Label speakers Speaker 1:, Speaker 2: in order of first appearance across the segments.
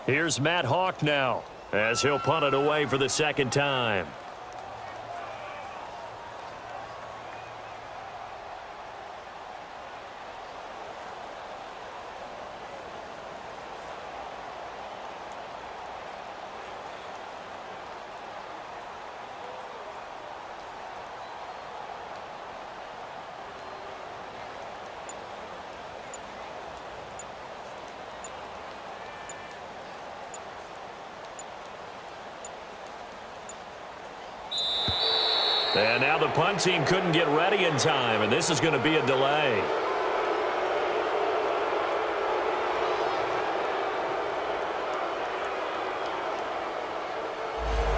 Speaker 1: Here's Matt Hawk now, as he'll punt it away for the second time. And now the punt team couldn't get ready in time, and this is going to be a delay.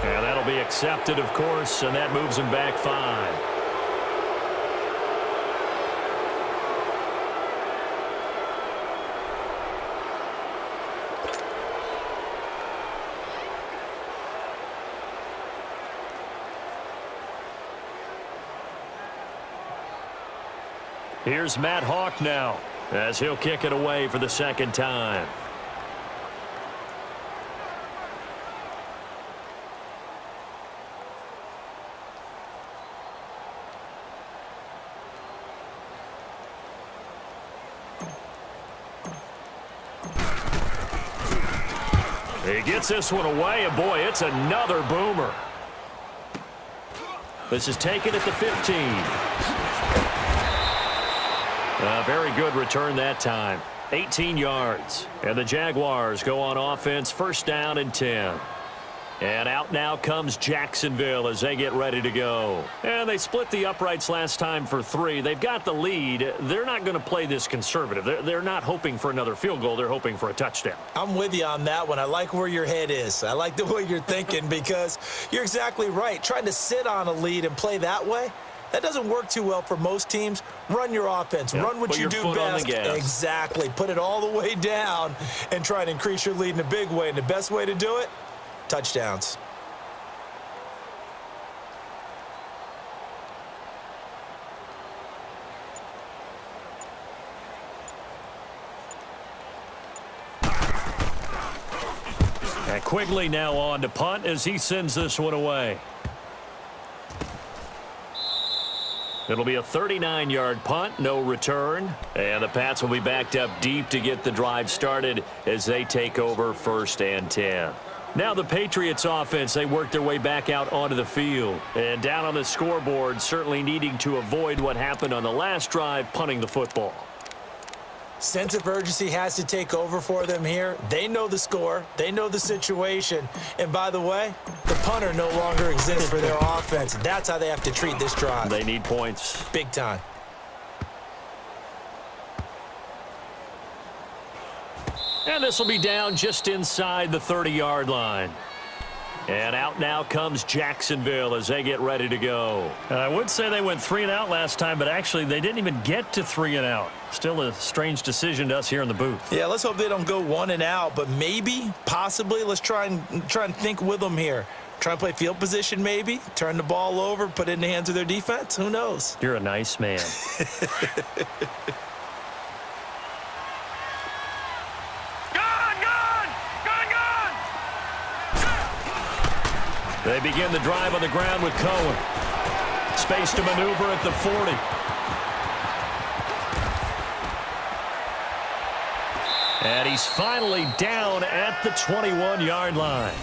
Speaker 1: And that'll be accepted, of course, and that moves him back 5. Here's Matt Hawk now, as he'll kick it away for the second time. He gets this one away, and boy, it's another boomer. This is taken at the 15. A very good return that time. 18 yards. And the Jaguars go on offense, first down and 10. And out now comes Jacksonville as they get ready to go. And they split the uprights last time for 3. They've got the lead. They're not going to play this conservative. They're not hoping for another field goal. They're hoping for a touchdown.
Speaker 2: I'm with you on that one. I like where your head is. I like the way you're thinking because you're exactly right. Trying to sit on a lead and play that way, that doesn't work too well for most teams. Run your offense. Run what you do best. Exactly. Put it all the way down and try and increase your lead in a big way. And the best way to do it, touchdowns.
Speaker 1: And Quigley now on to punt as he sends this one away. It'll be a 39-yard punt, no return. And the Pats will be backed up deep to get the drive started as they take over first and 10. Now the Patriots offense, they work their way back out onto the field. And down on the scoreboard, certainly needing to avoid what happened on the last drive, punting the football.
Speaker 2: Sense of urgency has to take over for them here. They know the score. They know the situation. And by the way, the punter no longer exists for their offense. That's how they have to treat this drive.
Speaker 1: They need points.
Speaker 2: Big time.
Speaker 1: And this will be down just inside the 30-yard line. And out now comes Jacksonville as they get ready to go.
Speaker 3: And I would say they went 3 and out last time, but actually they didn't even get to 3 and out. Still a strange decision to us here in the booth.
Speaker 2: Yeah, let's hope they don't go 1 and out, but maybe, possibly, let's try and think with them here. Try and play field position maybe, turn the ball over, put it in the hands of their defense. Who knows?
Speaker 3: You're a nice man.
Speaker 1: They begin the drive on the ground with Cohen. Space to maneuver at the 40. And he's finally down at the 21-yard line.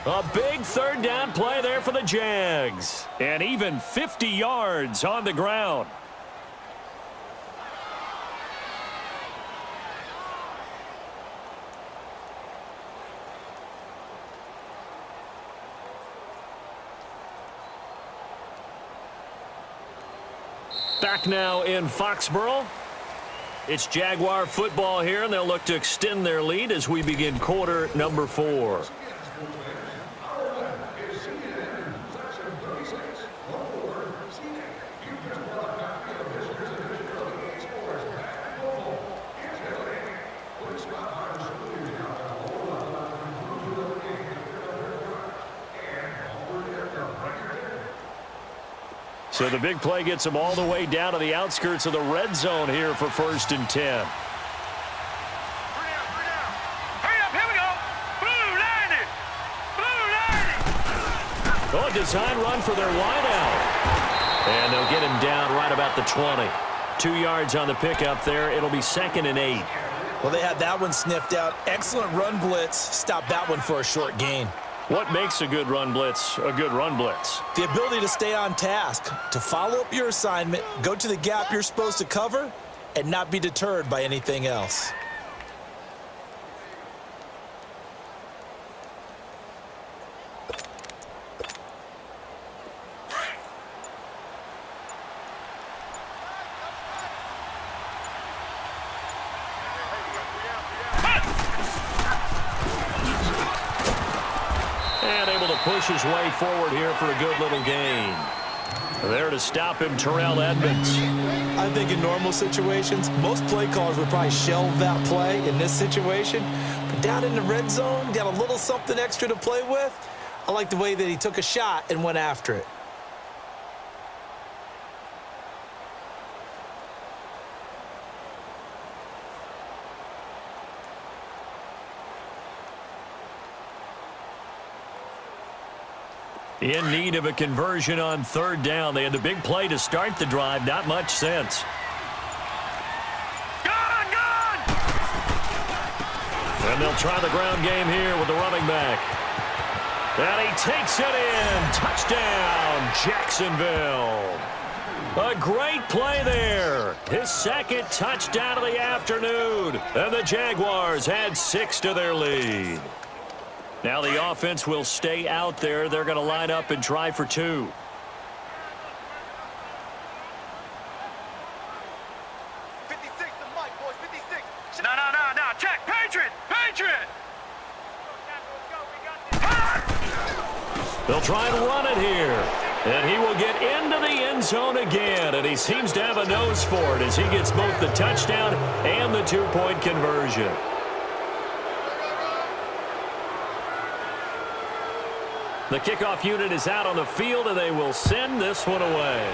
Speaker 1: A big third down play there for the Jags. And even 50 yards on the ground. Back now in Foxborough. It's Jaguar football here, and they'll look to extend their lead as we begin quarter number 4. So the big play gets them all the way down to the outskirts of the red zone here for first and 10.
Speaker 4: Hurry up, here we go.
Speaker 1: Oh, a design run for their wideout. And they'll get him down right about the 20. 2 yards on the pickup there. It'll be 2nd and 8.
Speaker 2: Well, they had that one sniffed out. Excellent run blitz. Stop that one for a short gain.
Speaker 3: What makes a good run blitz a good run blitz?
Speaker 2: The ability to stay on task, to follow up your assignment, go to the gap you're supposed to cover, and not be deterred by anything else.
Speaker 1: And able to push his way forward here for a good little gain. There to stop him, Terrell Edmonds.
Speaker 2: I think in normal situations, most play callers would probably shelve that play in this situation. But down in the red zone, got a little something extra to play with. I like the way that he took a shot and went after it.
Speaker 1: In need of a conversion on 3rd down. They had the big play to start the drive. Not much sense. And they'll try the ground game here with the running back. And he takes it in. Touchdown, Jacksonville. A great play there. His 2nd touchdown of the afternoon. And the Jaguars add 6 to their lead. Now the offense will stay out there. They're going to line up and try for 2.
Speaker 4: No. Check. Patriot.
Speaker 1: They'll try and run it here. And he will get into the end zone again. And he seems to have a nose for it as he gets both the touchdown and the 2-point conversion. The kickoff unit is out on the field, and they will send this one away.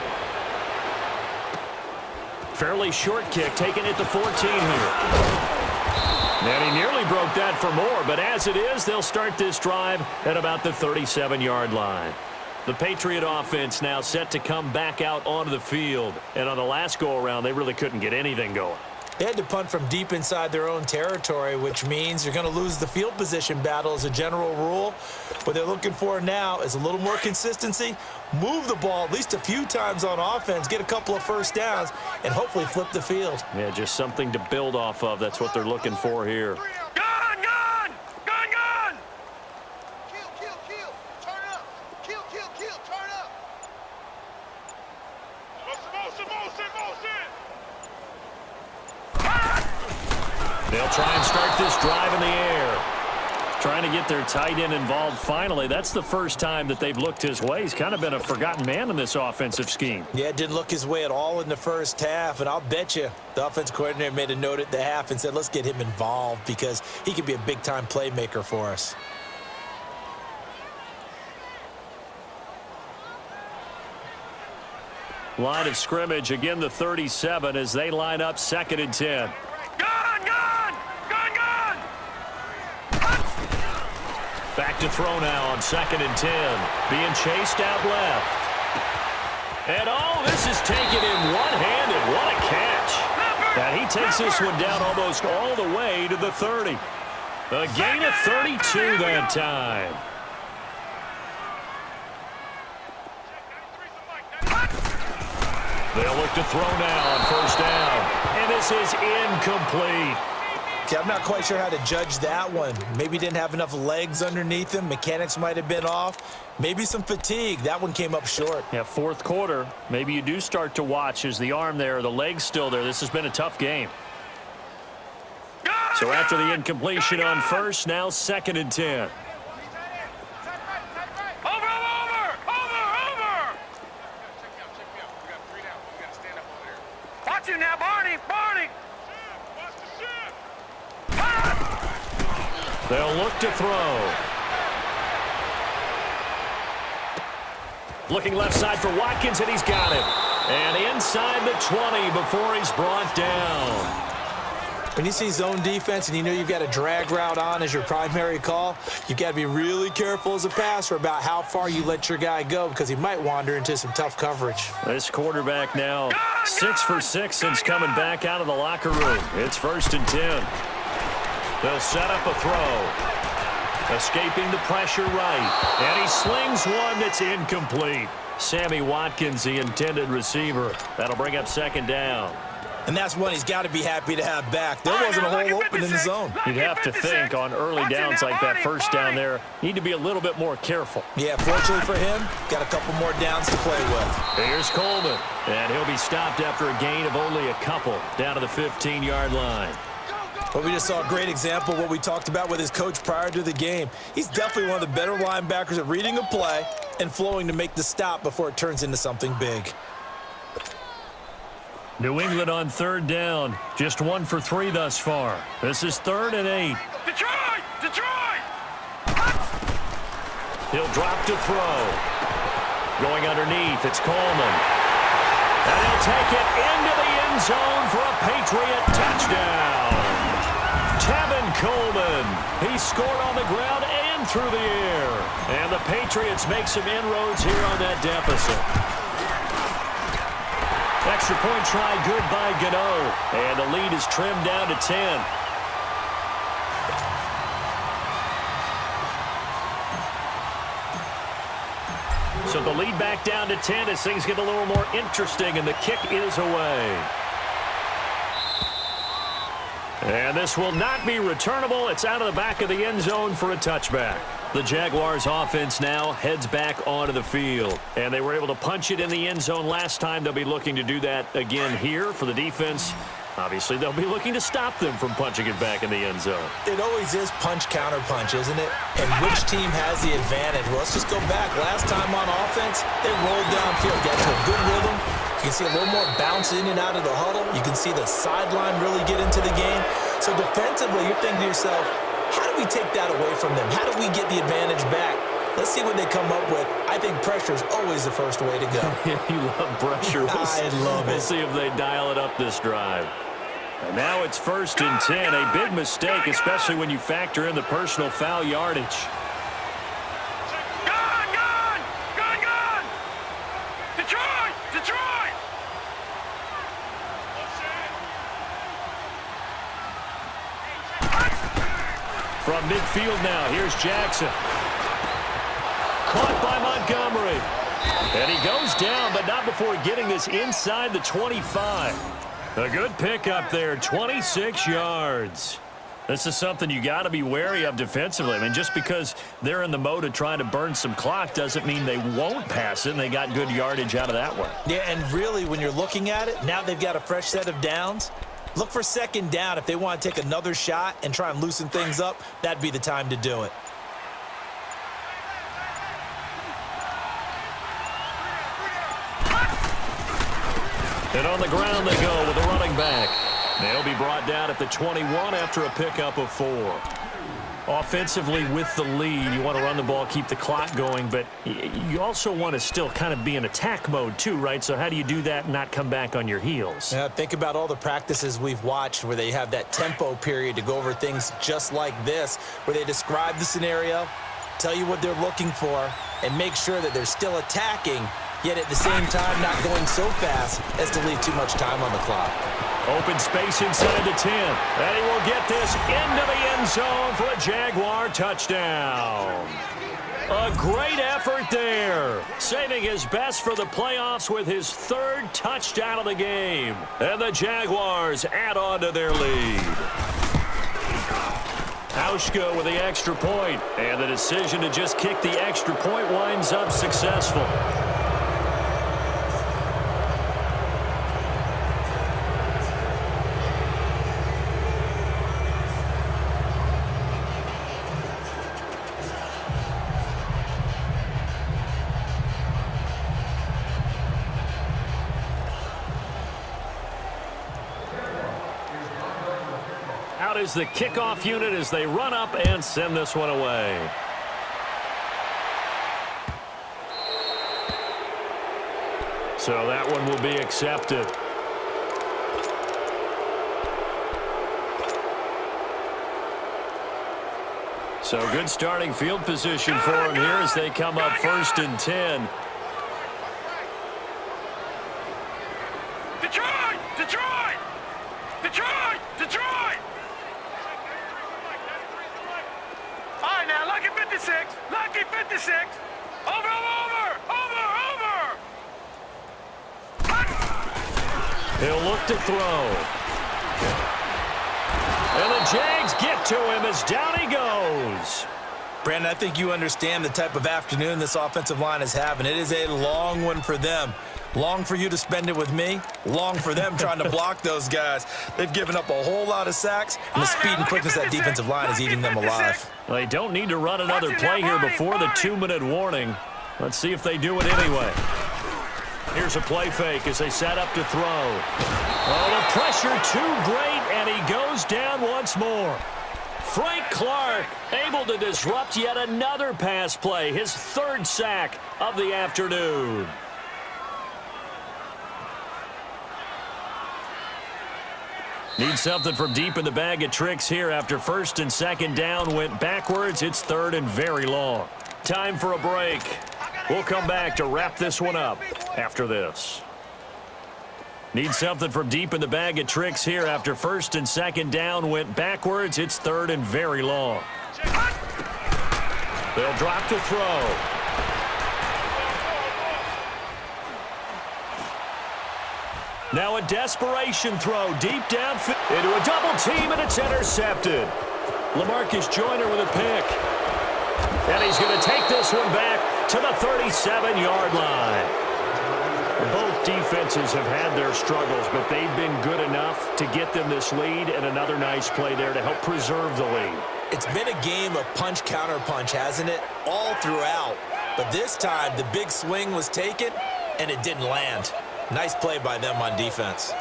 Speaker 1: Fairly short kick, taking it to 14 here. And he nearly broke that for more, but as it is, they'll start this drive at about the 37-yard line. The Patriot offense now set to come back out onto the field. And on the last go-around, they really couldn't get anything going.
Speaker 2: They had to punt from deep inside their own territory, which means you're going to lose the field position battle as a general rule. What they're looking for now is a little more consistency, move the ball at least a few times on offense, get a couple of first downs, and hopefully flip the field.
Speaker 1: Yeah, just something to build off of. That's what they're looking for here.
Speaker 4: Gun!
Speaker 5: Kill. Turn up. Kill. Turn up. Motion.
Speaker 1: They'll try and start this drive in the air. Trying to get their tight end involved finally. That's the first time that they've looked his way. He's kind of been a forgotten man in this offensive scheme.
Speaker 2: Yeah, it didn't look his way at all in the first half, and I'll bet you the offense coordinator made a note at the half and said, let's get him involved because he could be a big-time playmaker for us.
Speaker 1: Line of scrimmage, again the 37 as they line up 2nd and 10. Back to throw now on 2nd and 10. Being chased out left. And this is taken in one-handed. What a catch. And he takes this one down almost all the way to the 30. A gain of 32 that time. They'll look to throw now on 1st down. And this is incomplete.
Speaker 2: Okay, I'm not quite sure how to judge that one. Maybe didn't have enough legs underneath him. Mechanics might have been off. Maybe some fatigue. That one came up short.
Speaker 3: Yeah, 4th quarter. Maybe you do start to watch. Is the arm there, the leg's still there? This has been a tough game. So after the incompletion on 1st, now 2nd and 10.
Speaker 4: Watch you now, Barney.
Speaker 1: They'll look to throw. Looking left side for Watkins, and he's got it. And inside the 20 before he's brought down.
Speaker 2: When you see zone defense and you know you've got a drag route on as your primary call, you've got to be really careful as a passer about how far you let your guy go because he might wander into some tough coverage.
Speaker 3: This quarterback now 6 for 6 since coming back out of the locker room. It's 1st and 10. They'll set up a throw. Escaping the pressure right. And he slings one that's incomplete. Sammy Watkins, the intended receiver. That'll bring up 2nd down.
Speaker 2: And that's one he's got to be happy to have back. There wasn't a hole open in the zone.
Speaker 3: You'd have to think on early downs like that 1st down there, need to be a little bit more careful.
Speaker 2: Yeah, fortunately for him, got a couple more downs to play with.
Speaker 3: Here's Coleman, and he'll be stopped after a gain of only a couple down to the 15-yard line.
Speaker 2: Well, we just saw a great example of what we talked about with his coach prior to the game. He's definitely one of the better linebackers at reading a play and flowing to make the stop before it turns into something big.
Speaker 3: New England on 3rd down. Just 1 for 3 thus far. This is 3rd and 8.
Speaker 4: Detroit! Detroit!
Speaker 3: He'll drop to throw. Going underneath, it's Coleman. And he'll take it into the end zone for a Patriot touchdown. Tevin Coleman. He scored on the ground and through the air. And the Patriots make some inroads here on that deficit. Extra point try good by Gano. And the lead is trimmed down to 10. So the lead back down to 10 as things get a little more interesting, and the kick is away. And this will not be returnable. It's out of the back of the end zone for a touchback. The Jaguars offense now heads back onto the field. And they were able to punch it in the end zone last time. They'll be looking to do that again here for the defense. Obviously, they'll be looking to stop them from punching it back in the end zone.
Speaker 2: It always is punch-counter-punch, isn't it? And which team has the advantage? Well, let's just go back. Last time on offense, they rolled downfield, got to a good rhythm. You can see a little more bounce in and out of the huddle. You can see the sideline really get into the game. So defensively, you're thinking to yourself, how do we take that away from them? How do we get the advantage back? Let's see what they come up with. I think pressure is always the first way to go.
Speaker 3: You love pressure.
Speaker 2: I love it.
Speaker 3: We'll see if they dial it up this drive. And now it's 1st and 10. A big mistake, especially when you factor in the personal foul yardage.
Speaker 4: Gone! Gone! Gone! Gone! Detroit! Detroit!
Speaker 3: From midfield now, here's Jackson. Caught by Montgomery. And he goes down, but not before getting this inside the 25. A good pickup there, 26 yards. This is something you got to be wary of defensively. I mean, just because they're in the mode of trying to burn some clock doesn't mean they won't pass it, and they got good yardage out of that one.
Speaker 2: Yeah, and really, when you're looking at it, now they've got a fresh set of downs. Look for 2nd down. If they want to take another shot and try and loosen things up, that'd be the time to do it.
Speaker 3: And on the ground they go with a running back. They'll be brought down at the 21 after a pickup of 4. Offensively with the lead, you want to run the ball, keep the clock going, but you also want to still kind of be in attack mode too, right? So how do you do that and not come back on your heels?
Speaker 2: Yeah, think about all the practices we've watched where they have that tempo period to go over things just like this, where they describe the scenario, tell you what they're looking for, and make sure that they're still attacking, yet at the same time not going so fast as to leave too much time on the clock.
Speaker 3: Open space inside the 10. And he will get this into the end zone for a Jaguar touchdown. A great effort there. Saving his best for the playoffs with his 3rd touchdown of the game. And the Jaguars add on to their lead. Hauschka with the extra point. And the decision to just kick the extra point winds up successful. Out is the kickoff unit as they run up and send this one away. So that one will be accepted.
Speaker 1: So good starting field position for them here as they come up 1st and 10.
Speaker 4: Detroit! Detroit! Detroit! Detroit! All right, now, lucky 56. Lucky 56. Over, over, over, over.
Speaker 1: He'll look to throw. And the Jags get to him as down he goes.
Speaker 2: Brandon, I think you understand the type of afternoon this offensive line is having. It is a long one for them. Long for you to spend it with me. Long for them trying to block those guys. They've given up a whole lot of sacks, and the speed and quickness of that defensive line is eating them alive.
Speaker 1: They don't need to run another play here before the 2-minute warning. Let's see if they do it anyway. Here's a play fake as they set up to throw. Oh, the pressure too great, and he goes down once more. Frank Clark able to disrupt yet another pass play, his 3rd sack of the afternoon. Need something from deep in the bag of tricks here after 1st and 2nd down went backwards. It's 3rd and very long. Time for a break. We'll come back to wrap this one up after this. Need something from deep in the bag of tricks here after 1st and 2nd down went backwards. It's 3rd and very long. They'll drop to throw. Now a desperation throw deep downfield into a double team, and it's intercepted. LaMarcus Joyner with a pick. And he's going to take this one back to the 37-yard line. Both defenses have had their struggles, but they've been good enough to get them this lead, and another nice play there to help preserve the lead.
Speaker 2: It's been a game of punch-counter-punch, hasn't it? All throughout. But this time, the big swing was taken, and it didn't land. Nice play by them on defense.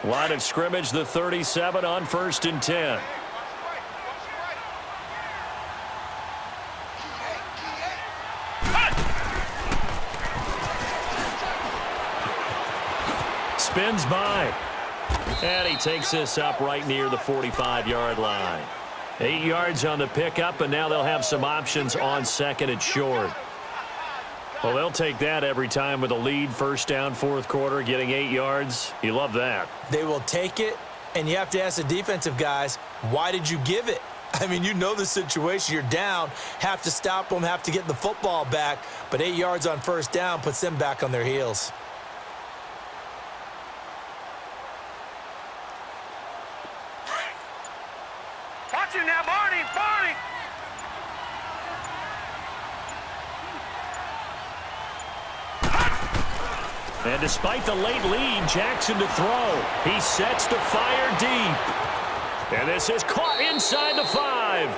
Speaker 1: Line of scrimmage, the 37 on 1st and 10. Spins by. And he takes this up right near the 45-yard line. 8 yards on the pickup, and now they'll have some options on 2nd and short. Well, they'll take that every time with a lead, 1st down, 4th quarter, getting 8 yards. You love that.
Speaker 2: They will take it, and you have to ask the defensive guys, why did you give it? I mean, you know the situation. You're down, have to stop them, have to get the football back, but 8 yards on 1st down puts them back on their heels.
Speaker 4: Watch him now, Barney, Barney.
Speaker 1: And despite the late lead, Jackson to throw. He sets to fire deep. And this is caught inside the 5.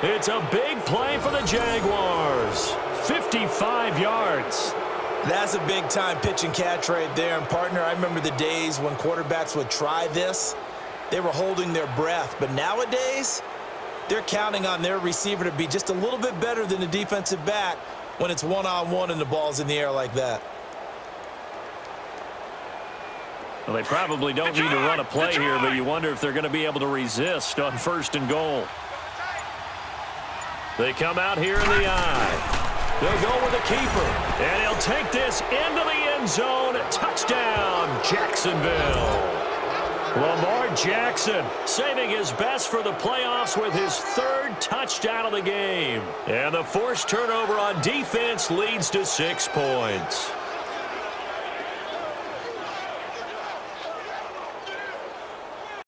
Speaker 1: It's a big play for the Jaguars. 55 yards.
Speaker 2: That's a big-time pitch and catch right there. And, partner, I remember the days when quarterbacks would try this. They were holding their breath. But nowadays, they're counting on their receiver to be just a little bit better than the defensive back when it's one-on-one and the ball's in the air like that.
Speaker 1: Well, they probably don't need to run a play here, but you wonder if they're going to be able to resist on 1st and goal. They come out here in the eye. They'll go with the keeper, and he'll take this into the end zone. Touchdown, Jacksonville. Lamar Jackson saving his best for the playoffs with his 3rd touchdown of the game. And the forced turnover on defense leads to 6 points.